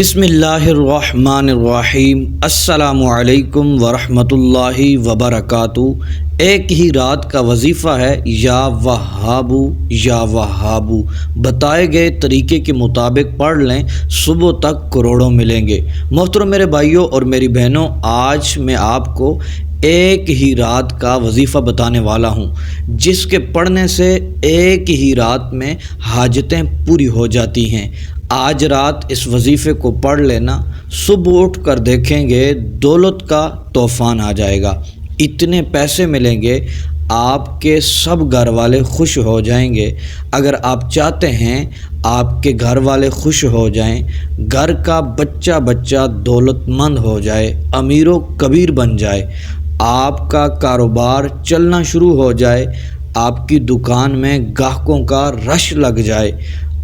بسم اللہ الرحمن الرحیم۔ السلام علیکم ورحمۃ اللہ وبرکاتہ۔ ایک ہی رات کا وظیفہ ہے یا وہابو یا وہابو۔ بتائے گئے طریقے کے مطابق پڑھ لیں، صبح تک کروڑوں ملیں گے۔ محترم میرے بھائیوں اور میری بہنوں، آج میں آپ کو ایک ہی رات کا وظیفہ بتانے والا ہوں، جس کے پڑھنے سے ایک ہی رات میں حاجتیں پوری ہو جاتی ہیں۔ آج رات اس وظیفے کو پڑھ لینا، صبح اٹھ کر دیکھیں گے دولت کا طوفان آ جائے گا، اتنے پیسے ملیں گے، آپ کے سب گھر والے خوش ہو جائیں گے۔ اگر آپ چاہتے ہیں آپ کے گھر والے خوش ہو جائیں، گھر کا بچہ دولت مند ہو جائے، امیر و کبیر بن جائے، آپ کا کاروبار چلنا شروع ہو جائے، آپ کی دکان میں گاہکوں کا رش لگ جائے،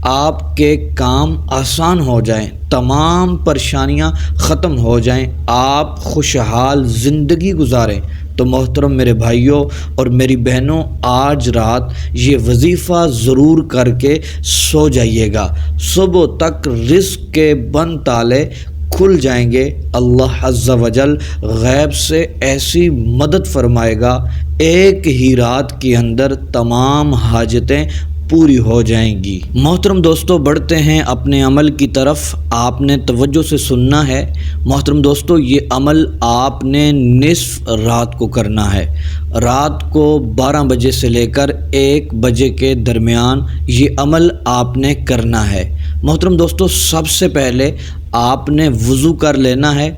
آپ کے کام آسان ہو جائیں، تمام پریشانیاں ختم ہو جائیں، آپ خوشحال زندگی گزاریں، تو محترم میرے بھائیوں اور میری بہنوں، آج رات یہ وظیفہ ضرور کر کے سو جائیے گا۔ صبح تک رزق کے بند تالے کھل جائیں گے۔ اللہ عز و جل غیب سے ایسی مدد فرمائے گا، ایک ہی رات کے اندر تمام حاجتیں پوری ہو جائیں گی۔ محترم دوستو، بڑھتے ہیں اپنے عمل کی طرف۔ آپ نے توجہ سے سننا ہے۔ محترم دوستو، یہ عمل آپ نے نصف رات کو کرنا ہے۔ رات کو 12 بجے سے لے کر 1 بجے کے درمیان یہ عمل آپ نے کرنا ہے۔ محترم دوستو، سب سے پہلے آپ نے وضو کر لینا ہے،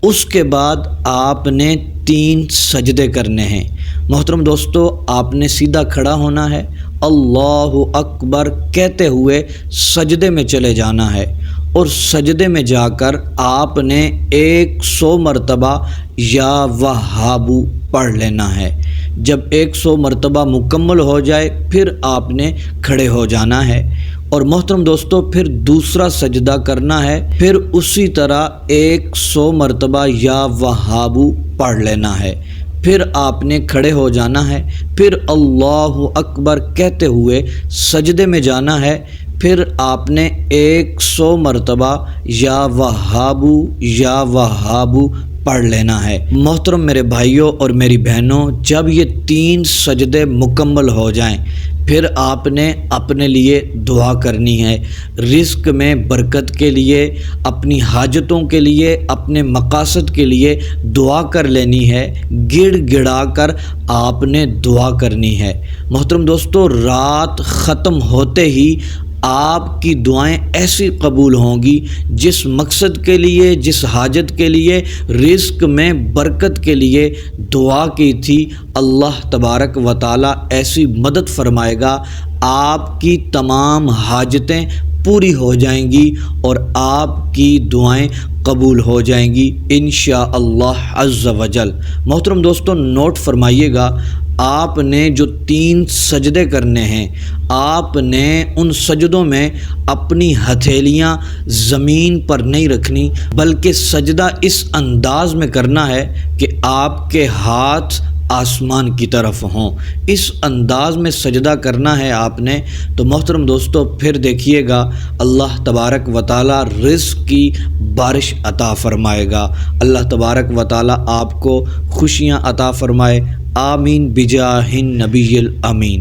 اس کے بعد آپ نے 3 سجدے کرنے ہیں۔ محترم دوستو، آپ نے سیدھا کھڑا ہونا ہے، اللہ اکبر کہتے ہوئے سجدے میں چلے جانا ہے، اور سجدے میں جا کر آپ نے 100 مرتبہ یا وہابو پڑھ لینا ہے۔ جب 100 مرتبہ مکمل ہو جائے پھر آپ نے کھڑے ہو جانا ہے، اور محترم دوستو پھر دوسرا سجدہ کرنا ہے، پھر اسی طرح 100 مرتبہ یا وہابو پڑھ لینا ہے، پھر آپ نے کھڑے ہو جانا ہے، پھر اللہ اکبر کہتے ہوئے سجدے میں جانا ہے، پھر آپ نے 100 مرتبہ یا وہابو پڑھ لینا ہے۔ محترم میرے بھائیوں اور میری بہنوں، جب یہ 3 سجدے مکمل ہو جائیں پھر آپ نے اپنے لیے دعا کرنی ہے، رزق میں برکت کے لیے، اپنی حاجتوں کے لیے، اپنے مقاصد کے لیے دعا کر لینی ہے، گڑ گڑا کر آپ نے دعا کرنی ہے۔ محترم دوستو، رات ختم ہوتے ہی آپ کی دعائیں ایسی قبول ہوں گی، جس مقصد کے لیے، جس حاجت کے لیے، رزق میں برکت کے لیے دعا کی تھی، اللہ تبارک و تعالی ایسی مدد فرمائے گا، آپ کی تمام حاجتیں پوری ہو جائیں گی اور آپ کی دعائیں قبول ہو جائیں گی انشاءاللہ عز و جل۔ محترم دوستو، نوٹ فرمائیے گا، آپ نے جو 3 سجدے کرنے ہیں، آپ نے ان سجدوں میں اپنی ہتھیلیاں زمین پر نہیں رکھنی، بلکہ سجدہ اس انداز میں کرنا ہے کہ آپ کے ہاتھ آسمان کی طرف ہوں، اس انداز میں سجدہ کرنا ہے آپ نے۔ تو محترم دوستو، پھر دیکھیے گا اللہ تبارک و تعالی رزق کی بارش عطا فرمائے گا۔ اللہ تبارک و تعالی آپ کو خوشیاں عطا فرمائے، آمین بجاہ النبی الامین۔